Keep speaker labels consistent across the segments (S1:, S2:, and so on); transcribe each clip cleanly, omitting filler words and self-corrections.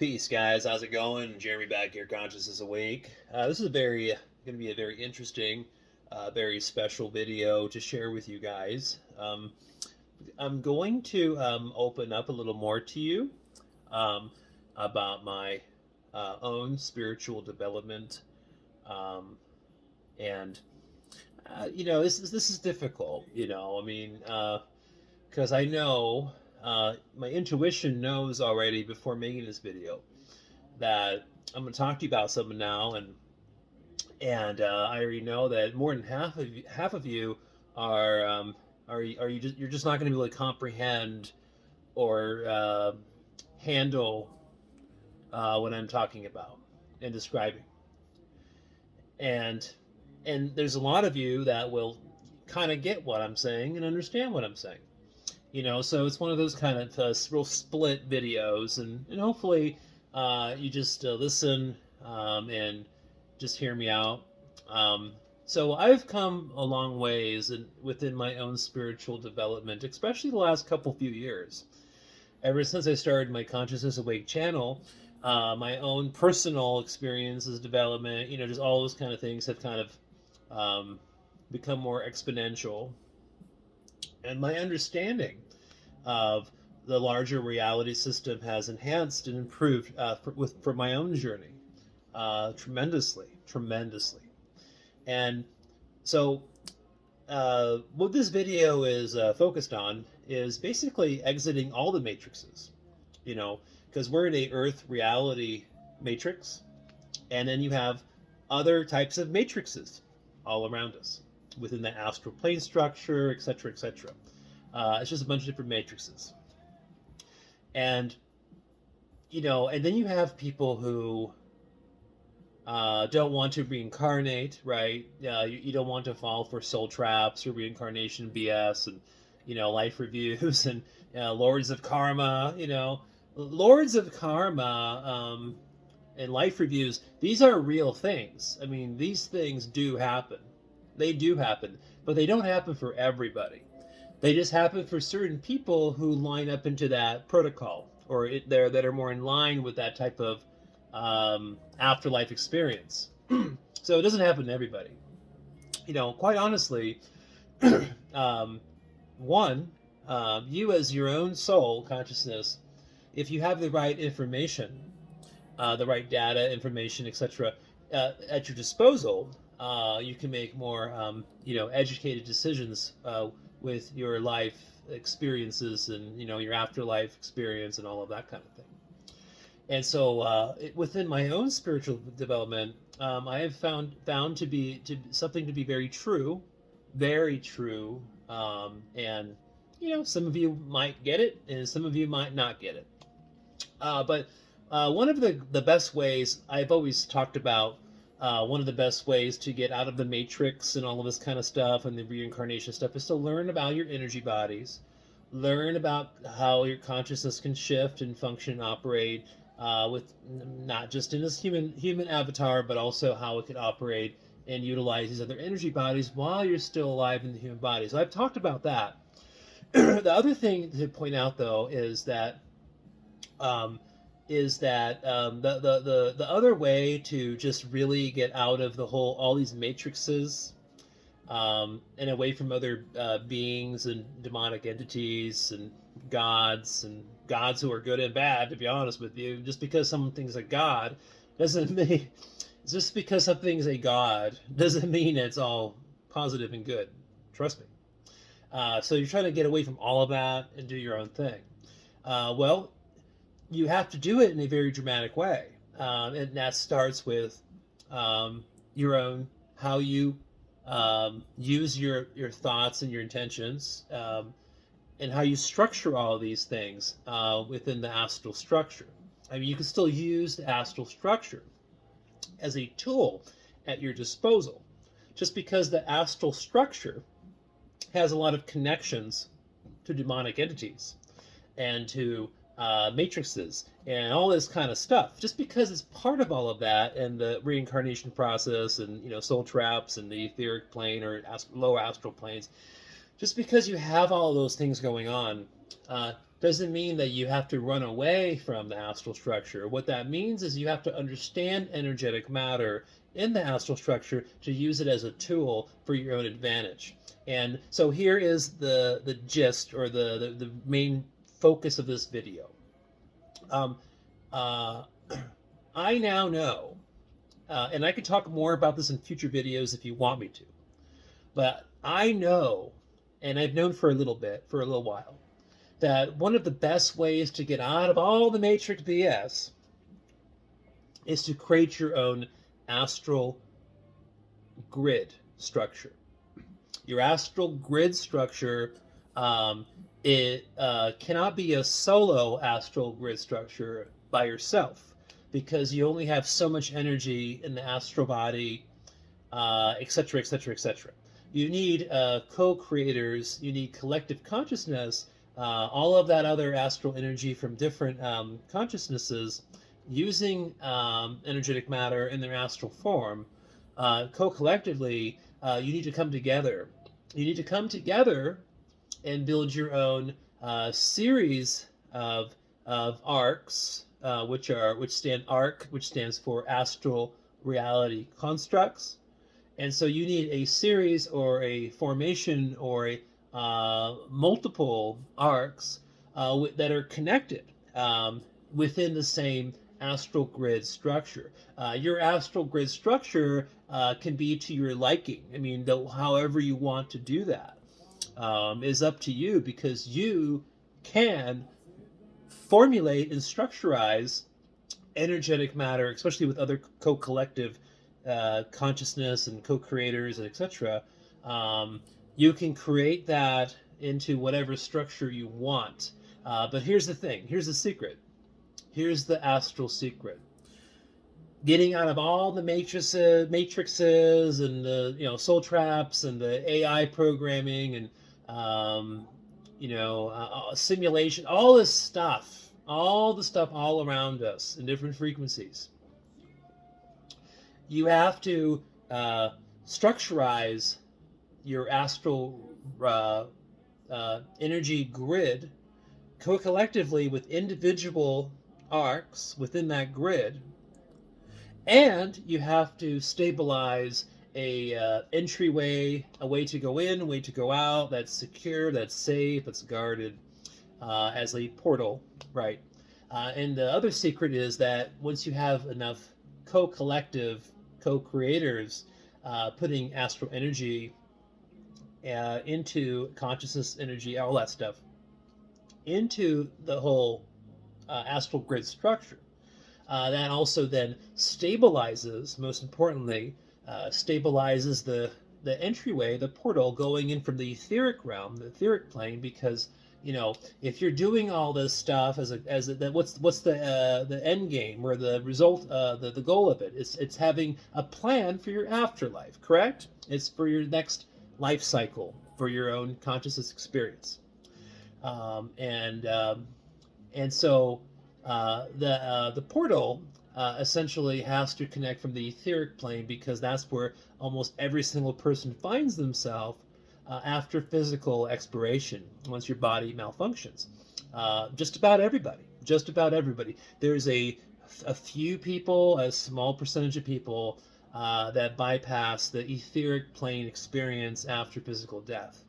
S1: Peace, guys. How's it going? Jeremy back here. Conscious is awake. This is going to be a very interesting, very special video to share with you guys. I'm going to open up a little more to you um, about my own spiritual development, um, and this is difficult. I mean, because I know my intuition knows already before making this video that I'm going to talk to you about something now, and I already know that more than half of you are you're just not going to be able to comprehend or handle what I'm talking about and describing, and there's a lot of you that will kind of get what I'm saying and understand what I'm saying. So it's one of those kind of real split videos, and hopefully you just listen and just hear me out. So I've come a long ways within my own spiritual development, especially the last few years. Ever since I started my Consciousness Awake channel, my own personal experiences, development, just all those kind of things have kind of become more exponential. And my understanding of the larger reality system has enhanced and improved for my own journey tremendously. And so what this video is focused on is basically exiting all the matrices, because we're in a Earth reality matrix, and then you have other types of matrices all around us within the astral plane structure, etc., etc. It's just a bunch of different matrices. And, and then you have people who don't want to reincarnate, right? You don't want to fall for soul traps or reincarnation BS and, life reviews and lords of karma, Lords of karma and life reviews, these are real things. I mean, these things do happen. They do happen, but they don't happen for everybody. They just happen for certain people who line up into that protocol, or that are more in line with that type of afterlife experience. So it doesn't happen to everybody. Quite honestly, you as your own soul consciousness, if you have the right information, the right data, information, etc., at your disposal, you can make more, educated decisions with your life experiences and your afterlife experience and all of that kind of thing. And so within my own spiritual development, I have found something to be very true, and some of you might get it and some of you might not get it. But one of the best ways I've always talked about, one of the best ways to get out of the matrix and all of this kind of stuff and the reincarnation stuff is to learn about your energy bodies, learn about how your consciousness can shift and function and operate with not just in this human avatar, but also how it can operate and utilize these other energy bodies while you're still alive in the human body. So I've talked about that. The other thing to point out, though, is that the other way to just really get out of all these matrices and away from other beings and demonic entities and gods who are good and bad, to be honest with you. Just because something's a god doesn't mean just because something's a god doesn't mean it's all positive and good. Trust me. So you're trying to get away from all of that and do your own thing. Well, you have to do it in a very dramatic way, and that starts with your own, how you use your thoughts and your intentions, and how you structure all of these things within the astral structure. I mean, you can still use the astral structure as a tool at your disposal, just because the astral structure has a lot of connections to demonic entities and to matrices and all this kind of stuff. Just because it's part of all of that and the reincarnation process and soul traps and the etheric plane or lower astral planes, just because you have all of those things going on doesn't mean that you have to run away from the astral structure. What that means is you have to understand energetic matter in the astral structure to use it as a tool for your own advantage. And so here is the gist, or the main focus of this video. Um, uh, I now know, and I can talk more about this in future videos if you want me to, but I know, and I've known for a little bit, for a little while, that one of the best ways to get out of all the Matrix BS is to create your own astral grid structure. Your astral grid structure, it cannot be a solo astral grid structure by yourself, because you only have so much energy in the astral body, etc., etc., etc. You need co-creators, you need collective consciousness, all of that other astral energy from different consciousnesses using energetic matter in their astral form, co-collectively. You need to come together. You need to come together and build your own series of arcs, which stands for astral reality constructs. And so you need a series or a formation or a multiple arcs that are connected within the same astral grid structure. Your astral grid structure can be to your liking. I mean, however you want to do that is up to you, because you can formulate and structurize energetic matter, especially with other co-collective consciousness and co-creators and etc. You can create that into whatever structure you want. But here's the thing. Here's the secret. Here's the astral secret. Getting out of all the matrices and the soul traps and the AI programming and simulation, all this stuff, all the stuff all around us in different frequencies. You have to structurize your astral energy grid co-collectively with individual arcs within that grid, and you have to stabilize a entryway, a way to go in, a way to go out that's secure, that's safe, that's guarded as a portal, right? And the other secret is that once you have enough co-collective co-creators putting astral energy into consciousness energy, all that stuff, into the whole astral grid structure, that also then stabilizes, most importantly, stabilizes the entryway, the portal going in from the etheric realm, the etheric plane, because if you're doing all this stuff what's the end game, or the result, the goal of it? It's having a plan for your afterlife, correct? It's for your next life cycle, for your own consciousness experience, and so the portal essentially has to connect from the etheric plane, because that's where almost every single person finds themselves after physical expiration, once your body malfunctions. Just about everybody. There's a few people, a small percentage of people that bypass the etheric plane experience after physical death.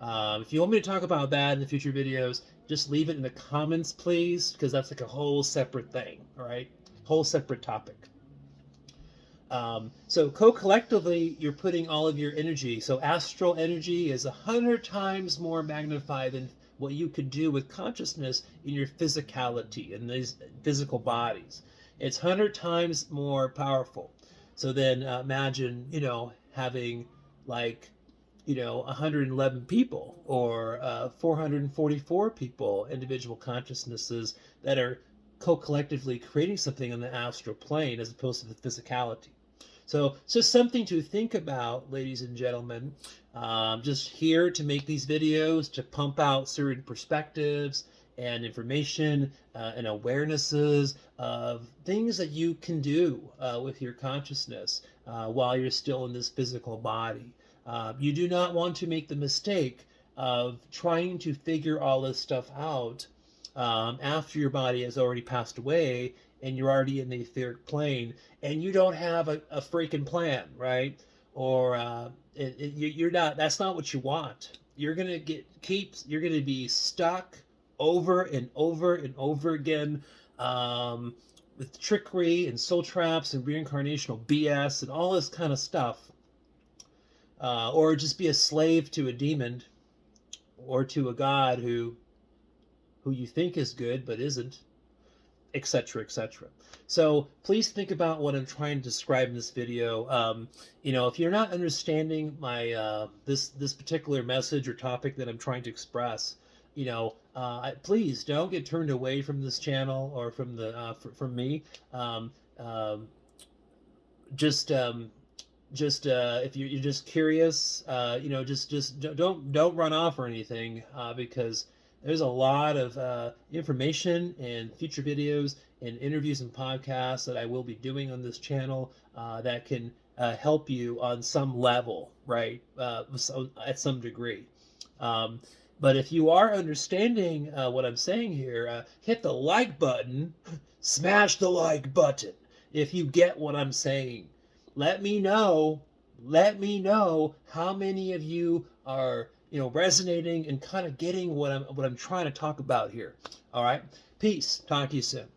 S1: If you want me to talk about that in the future videos, just leave it in the comments, please, because that's like a whole separate thing, all right? Whole separate topic. So co-collectively, you're putting all of your energy. So astral energy is 100 times more magnified than what you could do with consciousness in your physicality, in these physical bodies. It's 100 times more powerful. So then imagine, having like, 111 people, or 444 people, individual consciousnesses that are co-collectively creating something on the astral plane, as opposed to the physicality. So it's just something to think about, ladies and gentlemen. Just here to make these videos, to pump out certain perspectives and information and awarenesses of things that you can do with your consciousness while you're still in this physical body. You do not want to make the mistake of trying to figure all this stuff out after your body has already passed away and you're already in the etheric plane and you don't have a freaking plan, right? Or you're not. That's not what you want. You're gonna You're gonna be stuck over and over and over again with trickery and soul traps and reincarnational BS and all this kind of stuff, or just be a slave to a demon or to a god who you think is good but isn't, etc., etc. So please think about what I'm trying to describe in this video. If you're not understanding my this particular message or topic that I'm trying to express, please don't get turned away from this channel or from the from me. Um, um, just if you're just curious, just don't run off or anything, because there's a lot of information and future videos and interviews and podcasts that I will be doing on this channel that can help you on some level, right? At some degree. But if you are understanding what I'm saying here, hit the like button, smash the like button if you get what I'm saying. Let me know how many of you are resonating and kind of getting what I'm trying to talk about here. All right, peace. Talk to you soon.